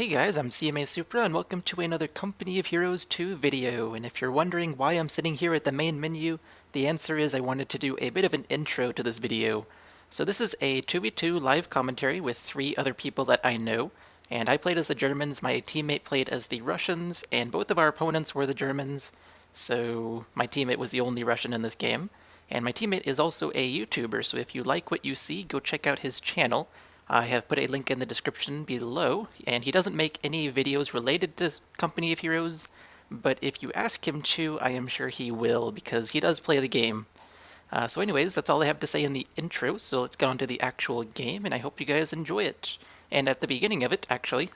Hey guys, I'm cmasupra and welcome to another Company of Heroes 2 video, and if you're wondering why I'm sitting here at the main menu, the answer is I wanted to do a bit of an intro to this video. So this is a 2v2 live commentary with 3 other people that I know, and I played as the Germans, my teammate played as the Russians, and both of our opponents were the Germans, so my teammate was the only Russian in this game. And my teammate is also a YouTuber, so if you like what you see, go check out his channel. I have put a link in the description below, and he doesn't make any videos related to Company of Heroes, but if you ask him to, I am sure he will, because he does play the game. So anyways, that's all I have to say in the intro, so let's get on to the actual game, and I hope you guys enjoy it. And at the beginning of it, actually,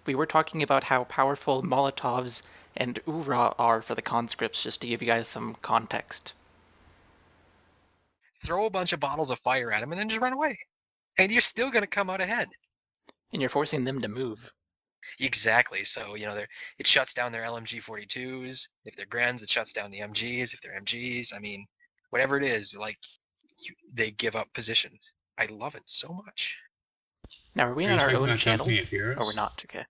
we were talking about how powerful Molotovs and Ura are for the conscripts, just to give you guys some context. Throw a bunch of bottles of fire at them and then just run away. And you're still going to come out ahead. And you're forcing them to move. Exactly. So, it shuts down their LMG 42s. If they're Grens, it shuts down the MGs. If they're MGs, I mean, whatever it is, they give up position. I love it so much. Now, are we Are on you our talking own about channel? Company of Heroes? Or we're not? Okay.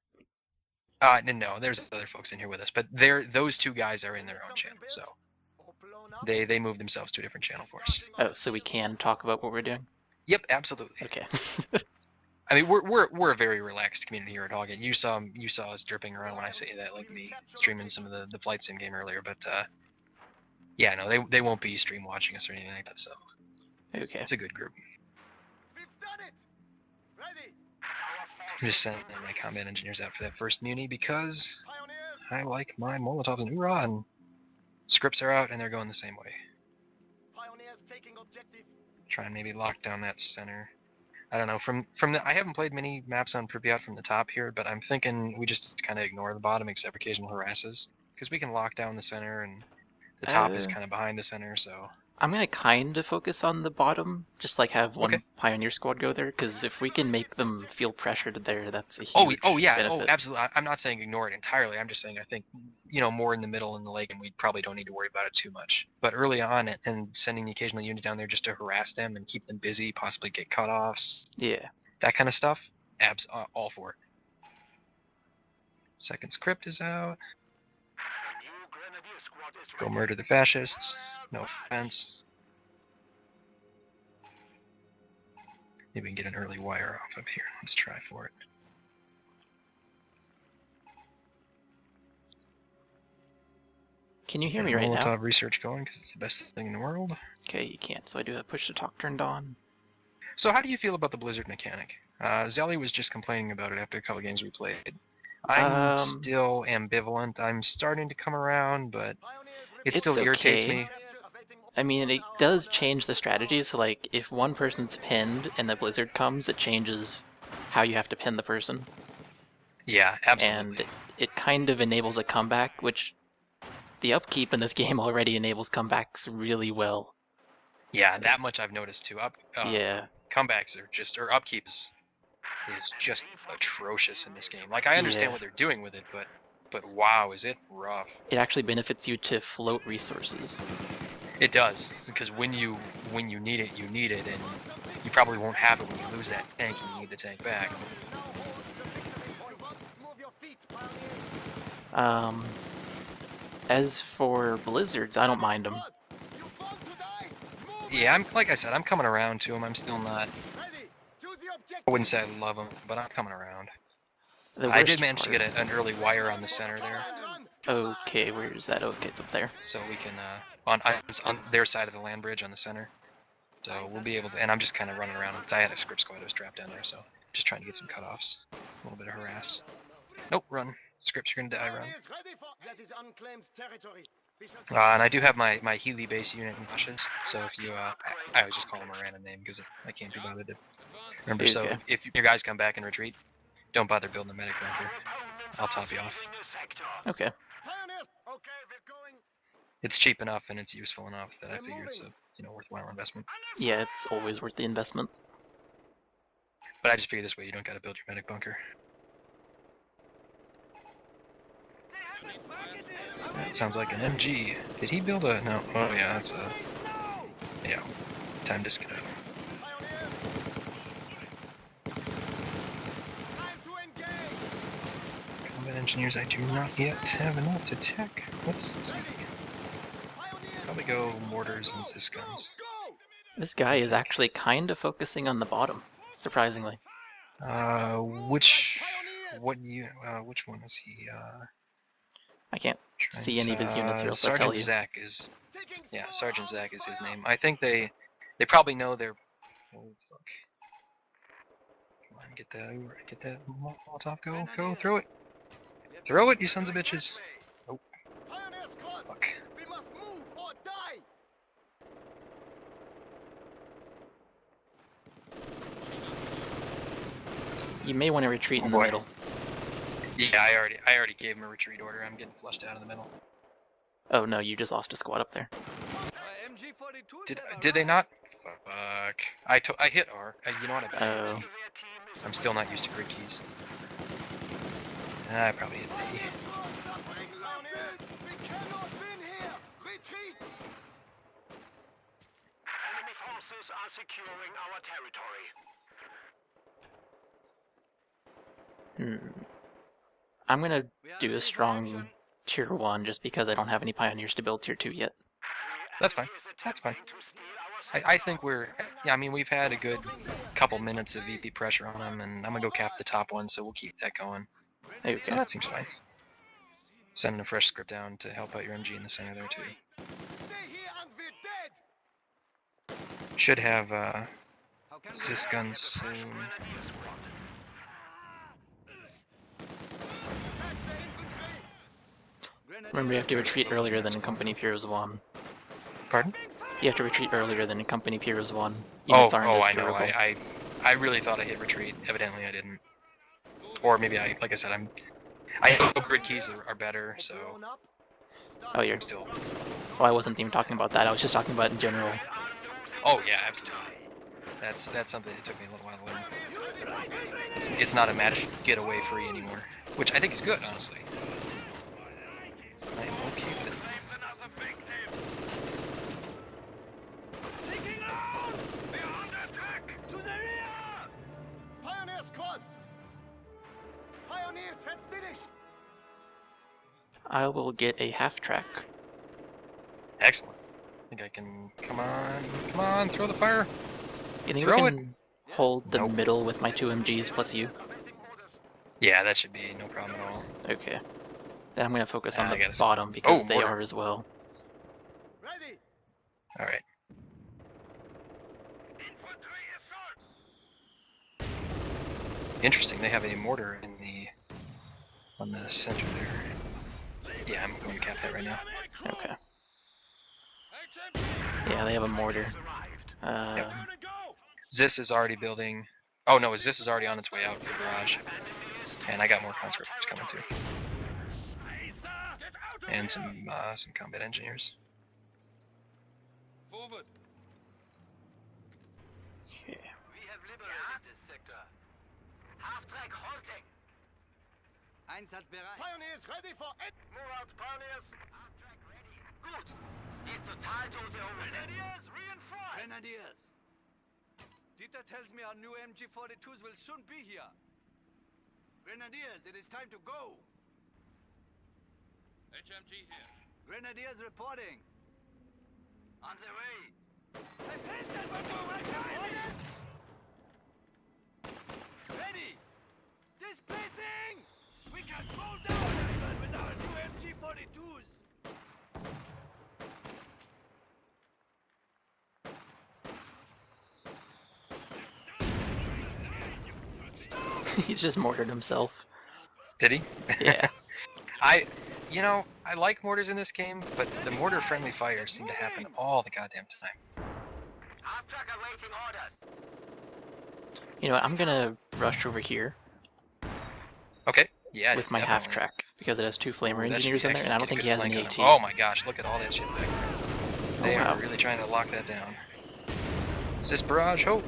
No, there's other folks in here with us, but those two guys are in their own channel, so they moved themselves to a different channel for us. Oh, so we can talk about what we're doing? Yep, absolutely. Okay. I mean, we're a very relaxed community here at Hoggett. You saw us dripping around when I say that, like me streaming some of the flight sim game earlier. But yeah, no, they won't be stream watching us or anything like that. So Okay. it's a good group. I'm just sending my combat engineers out for that first muni because I like my Molotovs and Ura, and scripts are out and they're going the same way. Try and maybe lock down that center. I don't know, from the I haven't played many maps on Pripyat from the top here, but I'm thinking we just kind of ignore the bottom except for occasional harasses, because we can lock down the center and the top is kind of behind the center, so... I'm gonna kind of focus on the bottom, just like have one Pioneer squad go there, because if we can make them feel pressured there, that's a huge benefit. Absolutely. I'm not saying ignore it entirely, I'm just saying I think, more in the middle in the lake, and we probably don't need to worry about it too much. But early on, and sending the occasional unit down there just to harass them and keep them busy, possibly get cutoffs. Yeah. That kind of stuff, all for it. Second script is out. Go murder the fascists. No offense. Maybe we can get an early wire off up here. Let's try for it. Can you hear me right now? Molotov research going because it's the best thing in the world. Okay, you can't, so I do have push to talk turned on. So how do you feel about the Blizzard mechanic? Zelly was just complaining about it after a couple games we played. I'm still ambivalent. I'm starting to come around, but it still irritates me. I mean, it does change the strategy, so like, if one person's pinned and the Blizzard comes, it changes how you have to pin the person. Yeah, absolutely. And it kind of enables a comeback, which the upkeep in this game already enables comebacks really well. Yeah, that much I've noticed too. Yeah. Comebacks are upkeep is just atrocious in this game. Like, I understand what they're doing with it, but wow, is it rough. It actually benefits you to float resources. It does, because when you need it, you need it, and you probably won't have it when you lose that tank and you need the tank back. As for blizzards, I don't mind them. Yeah, like I said, I'm coming around to them. I'm still not... I wouldn't say I love them, but I'm coming around. I did manage to get an early wire on the center there. Okay, where is that? Okay, it's up there. So we can, on their side of the land bridge on the center. So we'll be able to, and I'm just kind of running around, because I had a script squad that was trapped down there, so just trying to get some cutoffs. A little bit of harass. Nope, run. Scripts, you're gonna die, run. And I do have my Healy base unit in Ashes, so if you, I always just call him a random name, because I can't be bothered to remember. Okay. So if your guys come back and retreat, don't bother building a medic bunker. I'll top you off. Okay. It's cheap enough and it's useful enough that I figure it's a worthwhile investment. Yeah, it's always worth the investment. But I just figure this way you don't gotta build your medic bunker. That sounds like an MG. Did he build a... No. Oh yeah, that's a... Yeah. Time to skedaddle. engineers, I do not yet have enough to tech. Let's see. Probably go mortars and Zis guns. This guy is actually kind of focusing on the bottom, surprisingly. Which one is he? I can't see any of his units, or else I'll tell Sergeant you. Zach is. Yeah, Sergeant Zach is his name. I think they probably know their. Oh fuck! Come on, get that Molotov. Go, throw it, you sons of bitches! Oh, fuck! You may want to retreat in the boy. middle. Yeah, I already gave him a retreat order. I'm getting flushed out of the middle. Oh no, you just lost a squad up there. Did they not? Fuck! I hit R. You know what? I bet T. I'm still not used to grid keys. I probably hit T. Enemy forces are securing our territory. I'm gonna do a strong tier 1 just because I don't have any pioneers to build tier 2 yet. That's fine. That's fine. I think we're. Yeah, I mean, we've had a good couple minutes of VP pressure on them, and I'm gonna go cap the top one, so we'll keep that going. Okay. So that seems fine. Sending a fresh script down to help out your MG in the center there too. Should have Zis guns soon. Remember, you have to retreat earlier than in Company Heroes 1. Pardon? You have to retreat earlier than in Company Heroes 1. Oh, Units aren't as I know. durable. I really thought I hit retreat. Evidently, I didn't. Or maybe like I said, I know grid keys are better, so. Oh, you're still. Well, I wasn't even talking about that. I was just talking about in general. Oh yeah, absolutely. That's something that took me a little while to learn. It's not a match get away free anymore, which I think is good, honestly. I am okay with it. I will get a half-track. Excellent. I think I can. Come on, throw the fire. You think Throw we can hold the Nope. middle with my 2 MGs plus you? Yeah, that should be no problem at all. Okay. Then I'm going to focus on I the gotta bottom because they mortar. are as well. All right. Interesting. They have a mortar on the center there. Yeah, I'm going to cap that right now. Okay. Yeah, they have a mortar. Zis is already building. Oh no, Zis is already on its way out to the garage. And I got more conscripts coming too. And some combat engineers. Forward. Okay. We have liberated this sector. Half-track halting. Einsatzbereit. Pioneers ready for it. Move out, pioneers. Half-track ready. Gut. Dies total tote Hose. Grenadiers reinforced. Grenadiers. Dieter tells me our new MG-42s will soon be here. Grenadiers, it is time to go. HMG here. Grenadiers reporting. On the way. Ready! Displacing! We can pull down anyone with our new MG-42s! He just mortared himself. Did he? Yeah. I like mortars in this game, but the mortar-friendly fires seem to happen all the goddamn time. Half-track awaiting orders. You know what, I'm gonna rush over here Okay. Yeah. with my definitely. half-track because it has 2 flamer That should engineers be in there, and I don't excellent. think he has Get a any good AT. flank on him. Oh my gosh, look at all that shit back there. They wow. are really trying to lock that down. Is this barrage? Oh!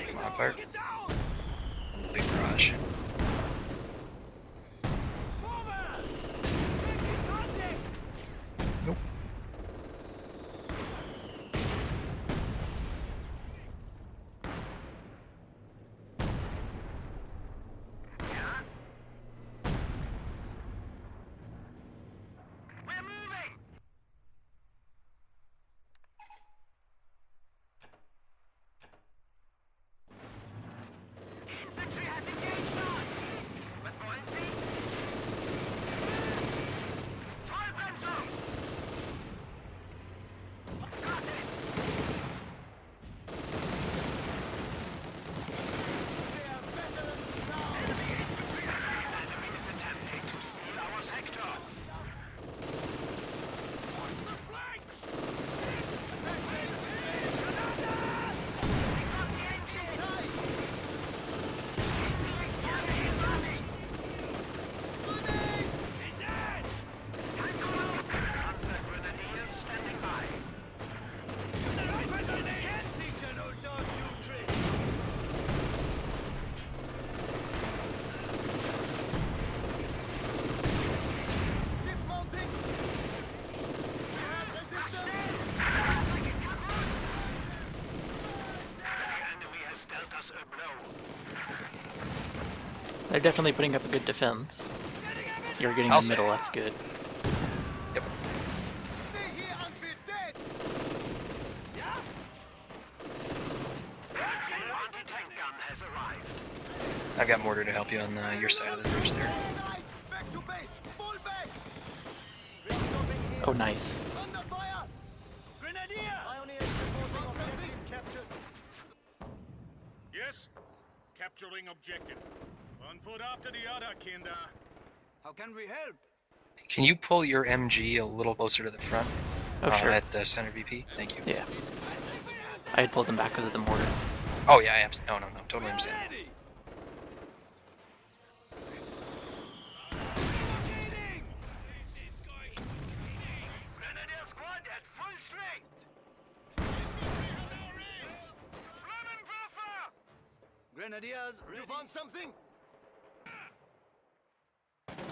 Come on, fire. Big barrage. Nope. They're definitely putting up a good defense. You're getting I'll the say. middle, that's good. Yep. Stay here until dead. Yeah. Anti-tank gun has arrived. I've got mortar to help you on your side of the bridge there. Back to base. Fall back. We're stopping here. Oh, nice. Under fire. Grenadier. Pioneers reporting objective captured. Yes? Capturing objective. One foot after the other, Kinder. How can we help? Can you pull your MG a little closer to the front? Oh, sure. At center VP? Thank you. Yeah. I had pulled them back because of the mortar. Oh yeah, no, totally understand. Ready. Grenadier squad at full strength. Grenadiers, ready. You found something?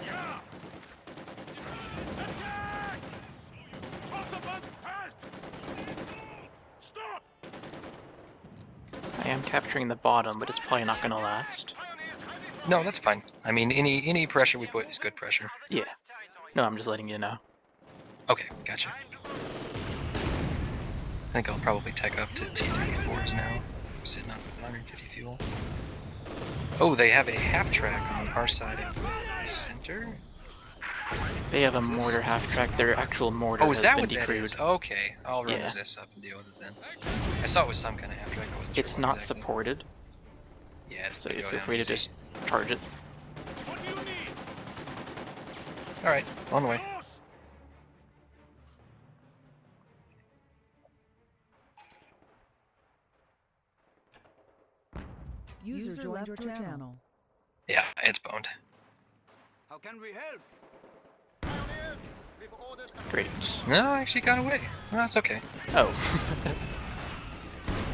Yeah! Attack! Possible halt! Stop! I am capturing the bottom, but it's probably not going to last. No, that's fine. I mean, any pressure we put is good pressure. Yeah. No, I'm just letting you know. Okay, gotcha. I think I'll probably tech up to T-34s now. I'm sitting on 150 fuel. Oh, they have a half track on our side of the center. They have a mortar half-track. Their actual mortar Oh, is has that been what that decrewed. is? Okay, I'll run Yeah. this up and deal with it then. I saw it was some kind of half track. I wasn't It's sure what not exactly. supported, Yeah, it's so gonna you go feel down free to easy. just charge it. What do you need? All right, on the way. Boss! User left your channel. Yeah, it's boned. How can we help? Pioneers, we've ordered a Great. No, I actually got away. No, that's okay. Oh.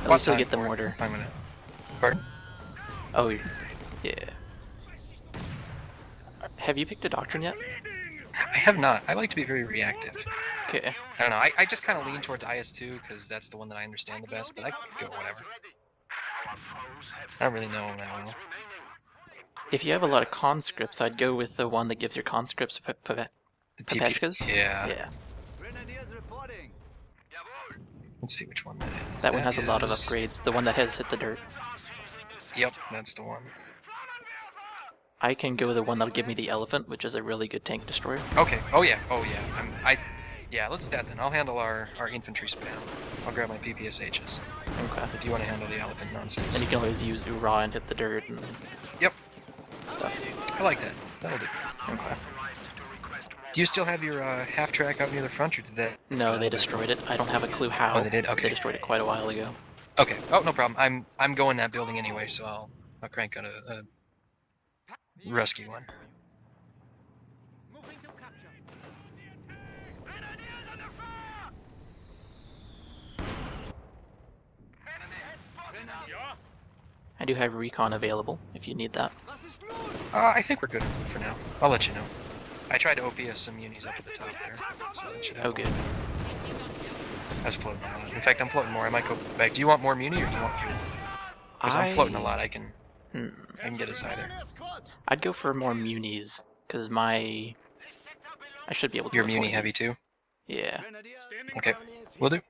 At least you'll get the Time for it. mortar. Fine with it. Pardon? Oh, yeah. Have you picked a doctrine yet? I have not. I like to be very reactive. Okay. I don't know. I just kind of lean towards IS-2 because that's the one that I understand the best, but I can go whatever. I don't really know them that well. If you have a lot of conscripts, I'd go with the one that gives your conscripts The PP Papeshkas? Yeah. Yeah. Grenadiers reporting. Jawohl. Let's see which one that is. That one has a lot of is- upgrades. The one that has hit the dirt. Yep, that's the one. I can go with the one that'll give me the elephant, which is a really good tank destroyer. Okay. Oh yeah. Yeah. Let's do that then. I'll handle our infantry spam. I'll grab my PPSHs. Okay. If you want to handle the elephant nonsense. And you can always use Ura and hit the dirt and Yep. stuff. I like that. That'll do. Okay. Do you still have your half track out near the front, or did that? No, they destroyed it. I don't have a clue how. Oh, they did? Okay. They destroyed it quite a while ago. Okay. Oh, no problem. I'm going that building anyway, so I'll crank out a rescue one. Moving to capture. Yeah? I do have recon available if you need that. Was ist los? I think we're good for now. I'll let you know. I tried to OPS some unis up at the top there, so that should help. Oh, good. I was floating a lot. In fact, I'm floating more. I might go back. Do you want more muni or do you want fuel? Because I'm floating a lot. I can get us either. Grenadier squad. I'd go for more munis, because I should be able to You're afford muni them. heavy too? Yeah. Grenadiers. Standing Okay. Pioneers Will do.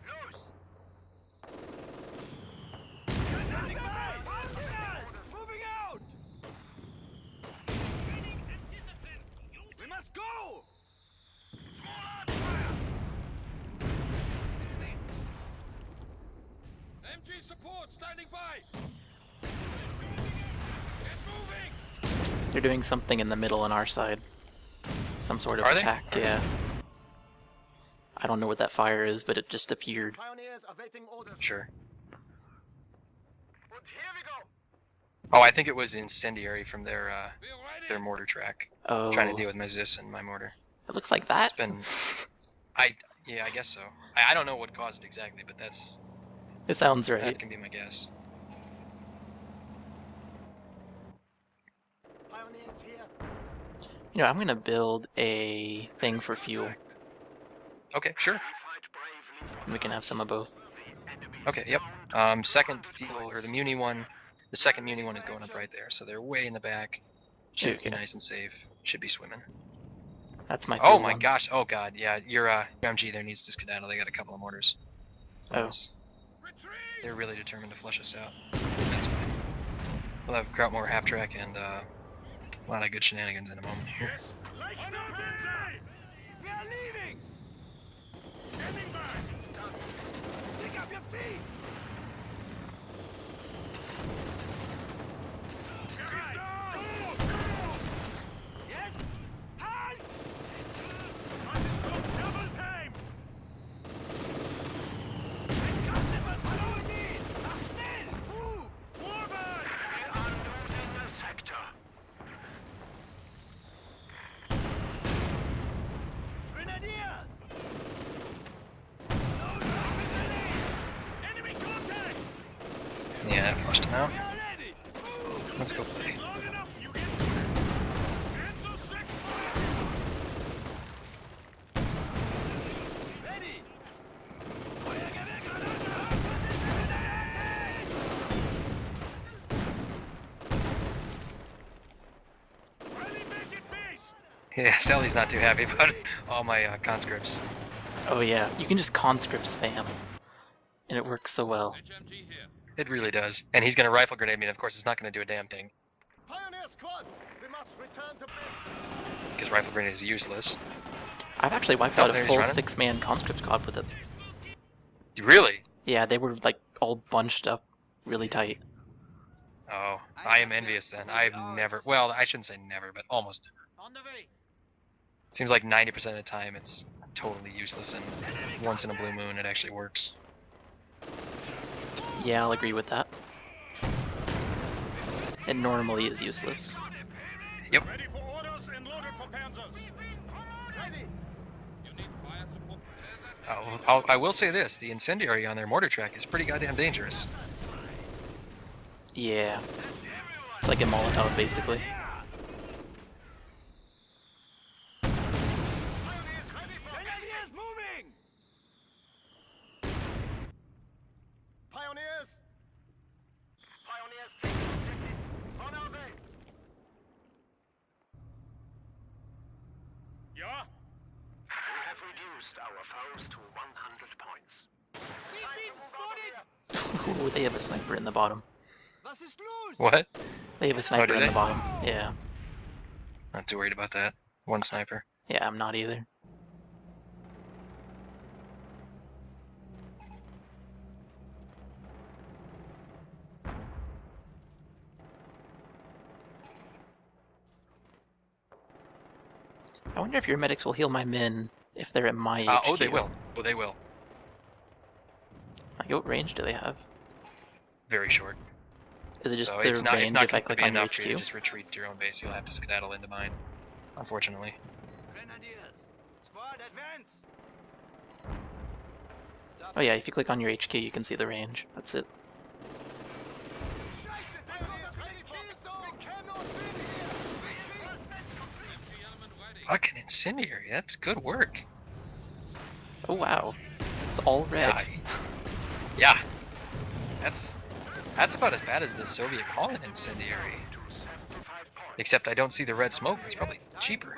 Los. Moving out. We must go. MG support standing by. Get moving. They're doing something in the middle on our side. Some sort of Are they? attack, yeah. I don't know what that fire is, but it just appeared. Pioneers awaiting orders. Sure. And here we go. Oh, I think it was incendiary from their We're their ready. mortar track. Oh, Trying to deal with my Zis and my mortar. it looks like that. It's been. Yeah, I guess so. I don't know what caused it exactly, but that's It sounds right. gonna be my guess. Pioneers here. You know, I'm gonna build a thing for fuel. Okay, sure. Fight bravely for And we can have some of both. Okay, yep. Second fuel or the muni one The second Muni one is going up right there, so they're way in the back. Should Okay. be nice and safe. Should be swimming. That's my Oh fuel my one. gosh! Oh god, yeah. Your MG there needs to skedaddle. They got a couple of mortars. Oh. They're really determined to flush us out. That's fine. We'll have Krautmore half track and a lot of good shenanigans in a moment here. Yes. Panzer! We are leaving! Standing by! Pick up your feet! Guys, Yes? Halt! das ist doch Double Time! Ein Ganzimmer verloren Sie! Mach schnell! Move! Vorwärts! We are losing the sector. Grenadiers! Enemy contact! Yeah, that flushed him out. We are ready! Move! Let's go play. Long enough, you get... Cancel six! Ready! Feuergewehrgranate! Friendly magic base! Yeah, Sally's not too happy about it. All my conscripts. Oh yeah, you can just conscript spam. And it works so well. HMG here. It really does. And he's gonna rifle grenade me, and of course it's not gonna do a damn thing. Pioneer squad! We must return to base! Because rifle grenade is useless. I've actually wiped Oh, out a there he's full running. 6-man conscript squad with it. Really? Yeah, they were like all bunched up really tight. Oh, I am envious then. I've never, well, I shouldn't say never, but almost never. On the way! It seems like 90% of the time it's totally useless, and once in a blue moon it actually works. Yeah, I'll agree with that. It normally is useless. Yep. Ready for orders and loaded for panzers. Ready! You need fire support. I will say this, the incendiary on their mortar track is pretty goddamn dangerous. Yeah. It's like a Molotov, basically. Pioneers ready for Grenadiers moving! Pioneers! Pioneers taking objective. On our way! Ja? We have reduced our foes to 100 points. We've been spotted! Ooh, they have a sniper in the bottom. Was ist los? What? They have a sniper do in they? the bottom. Yeah. Not too worried about that. One sniper. Yeah, I'm not either. I wonder if your medics will heal my men if they're at my HQ. Oh, they will. Oh, they will. Like, what range do they have? Very short. Is it just So their it's not range if I going to click be on your enough for you to HQ? just retreat to your own base. You'll have to skedaddle into mine, unfortunately. Grenadiers! Squad advance! Oh yeah, if you click on your HQ, you can see the range. That's it. Scheiße, Pioneers ready for kill zone! We cannot win here! Retreat! Fucking incendiary. That's good work. Oh wow, it's all red. Yeah. That's about as bad as the Soviet Colin incendiary. Except I don't see the red smoke. It's probably cheaper.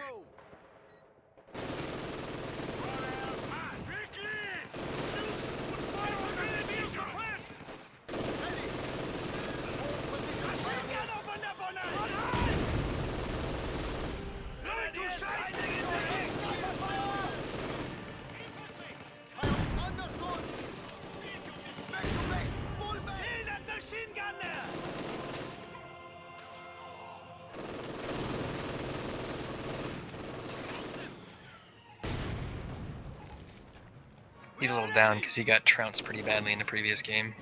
He's a little down because he got trounced pretty badly in the previous game.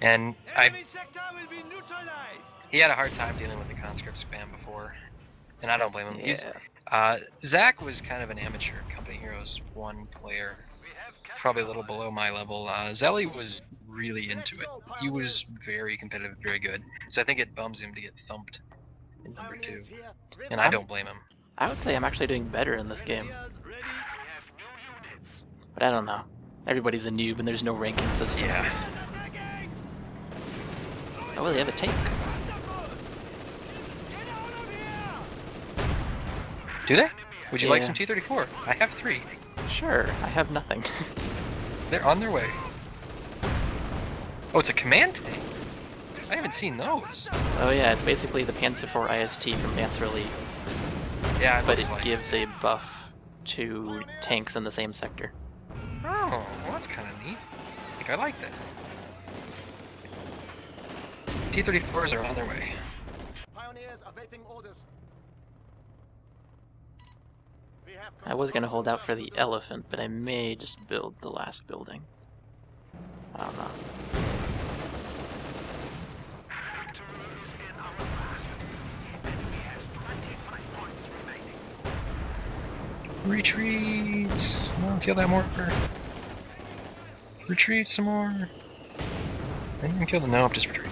And Enemy sector will be neutralized! he had a hard time dealing with the conscript spam before. And I don't blame him. Yeah. Zach was kind of an amateur Company Heroes 1 player. We have captured Probably a little below my level. Zelly was really into it. He was very competitive, very good. So I think it bums him to get thumped in number 2. Pioneers here. And I don't blame him. I would say I'm actually doing better in this game, Grenadiers ready. We have new units. but I don't know. Everybody's a noob and there's no ranking system. Yeah. Attacking! Oh, they have a tank. Do they? Would you like Yeah. some T-34? I have 3. Sure, I have nothing. They're on their way. Oh, it's a command tank. I haven't seen those. Oh yeah, it's basically the Panzer IV IST from Panzer Elite, Yeah, it but looks it like. gives a buff to tanks in the same sector. Oh, well, that's kind of neat. I think I like that. T-34s are on their way. Pioneers awaiting orders. We have I was gonna hold out for the elephant, but I may just build the last building. I don't know. Retreat! Oh, kill that mortar. Retreat some more. I didn't kill the nope, just retreat.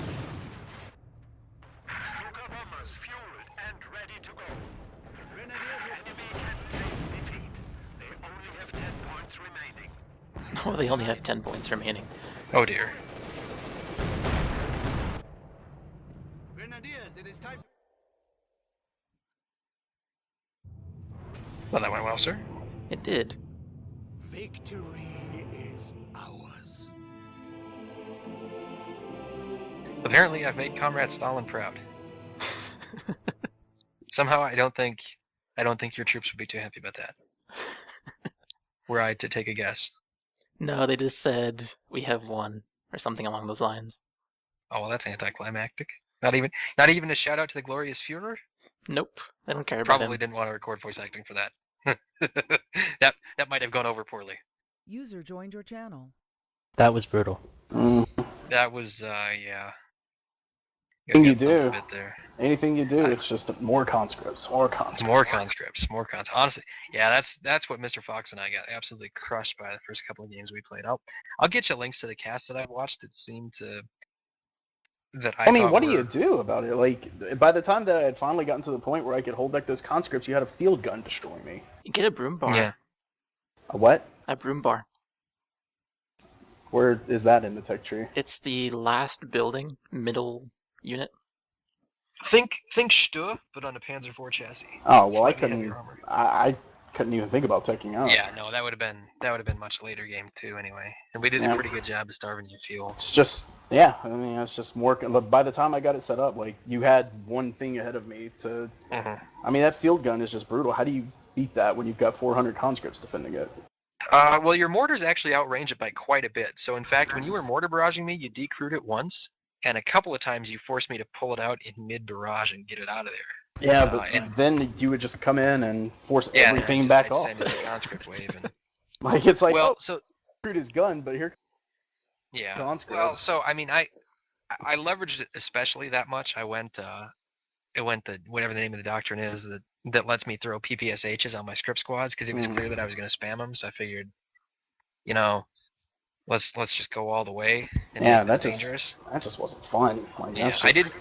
Stuka bombers fueled and ready to go. Enemy can taste defeat. They only have 10 points remaining. Oh, they only have 10 points remaining. Oh dear. Grenadiers, it is time. Well, that went well, sir. It did. Victory is ours. Apparently, I've made Comrade Stalin proud. Somehow, I don't think your troops would be too happy about that. Were I to take a guess. No, they just said, we have won, or something along those lines. Oh well, that's anticlimactic. Not even a shout out to the glorious Führer. Nope, they don't care about Probably him. didn't want to record voice acting for that. that might have gone over poorly. User joined your channel. That was brutal. That was yeah. Anything you Guys got bumped do, a bit there. anything you do, it's just more conscripts, more conscripts. More conscripts, more cons. Honestly, yeah, that's what Mr. Fox and I got absolutely crushed by the first couple of games we played. I'll get you links to the cast that I've watched that seemed to I mean, thought what do were- you do about it? Like, by the time that I had finally gotten to the point where I could hold back those conscripts, you had a field gun destroy me. Get a broom bar. Yeah. A what? A broom bar. Where is that in the tech tree? It's the last building, middle unit. Think Stur, but on a Panzer IV chassis. Oh well, Slightly heavier armor. I couldn't even think about taking out. Yeah, no, that would have been much later game too anyway. And we did a Yeah. pretty good job of starving you fuel. It's just, yeah. I mean, it's just more. By the time I got it set up, like you had one thing ahead of me to. I mean, that field gun is just brutal. How do you beat that when you've got 400 conscripts defending it? Well, your mortars actually outrange it by quite a bit. So in fact, when you were mortar barraging me, you decrewed it once, and a couple of times you forced me to pull it out in mid barrage and get it out of there. Yeah, but and- then you would just come in and force Yeah, everything back I'd off. Send in the conscript wave and Like it's like, well, oh, so screwed his gun, but here yeah. conscripts. Well, so I mean, I leveraged it especially that much. I went the whatever the name of the doctrine is that lets me throw PPSHs on my script squads because it was clear that I was going to spam them. So I figured, let's just go all the way. And Yeah, make that them just- dangerous. that just wasn't fun. Like, Yeah, that's I just,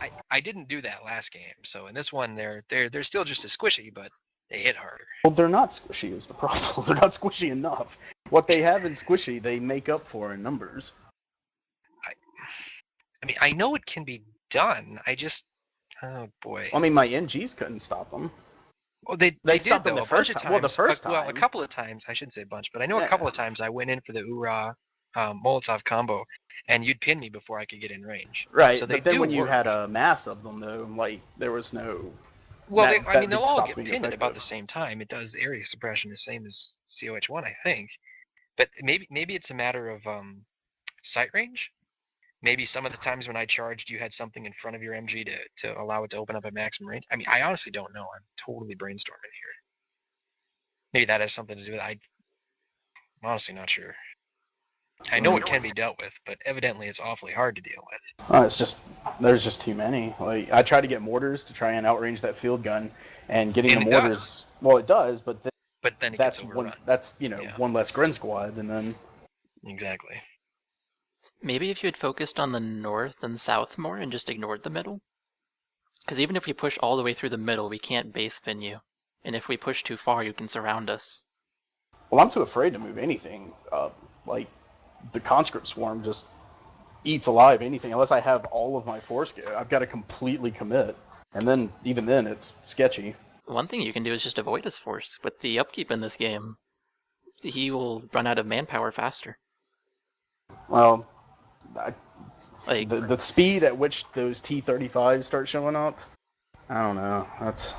didn't do that last game. So in this one, they're still just as squishy, but they hit harder. Well, they're not squishy is the problem. They're not squishy enough. What they have in squishy, they make up for in numbers. I mean, I know it can be done. I just, oh boy. I mean, my NGs couldn't stop them. Well, they They did stopped them though, the a bunch first of time. Well, the times. first Well, a time. couple of times. I shouldn't say a bunch, but I know a couple of times I went in for the Ura Molotov combo, and you'd pin me before I could get in range. Right, So they but then do when you work. had a mass of them, though, like, there was no... Well, that- I that mean, they'll would all stop get being pinned at about effective. the same time. It does area suppression the same as COH1, I think. But maybe it's a matter of sight range. Maybe some of the times when I charged, you had something in front of your MG to allow it to open up at maximum range. I mean, I honestly don't know. I'm totally brainstorming here. Maybe that has something to do with it. I'm honestly not sure. I know it can be dealt with, but evidently it's awfully hard to deal with. It's just, there's just too many. Like, I tried to get mortars to try and outrange that field gun, and getting And the it mortars... does. Well, it does, but then But then it that's gets one, overrun. that's, Yeah. one less Gren squad, and then... Exactly. Maybe if you had focused on the north and south more and just ignored the middle? Because even if we push all the way through the middle, we can't base spin you. And if we push too far, you can surround us. Well, I'm too afraid to move anything up. Like, the conscript swarm just eats alive anything unless I have all of my force. I've got to completely commit, and then even then it's sketchy. One thing you can do is just avoid his force. With the upkeep in this game, he will run out of manpower faster. Well, Like, the speed at which those T-35s start showing up, I don't know. That's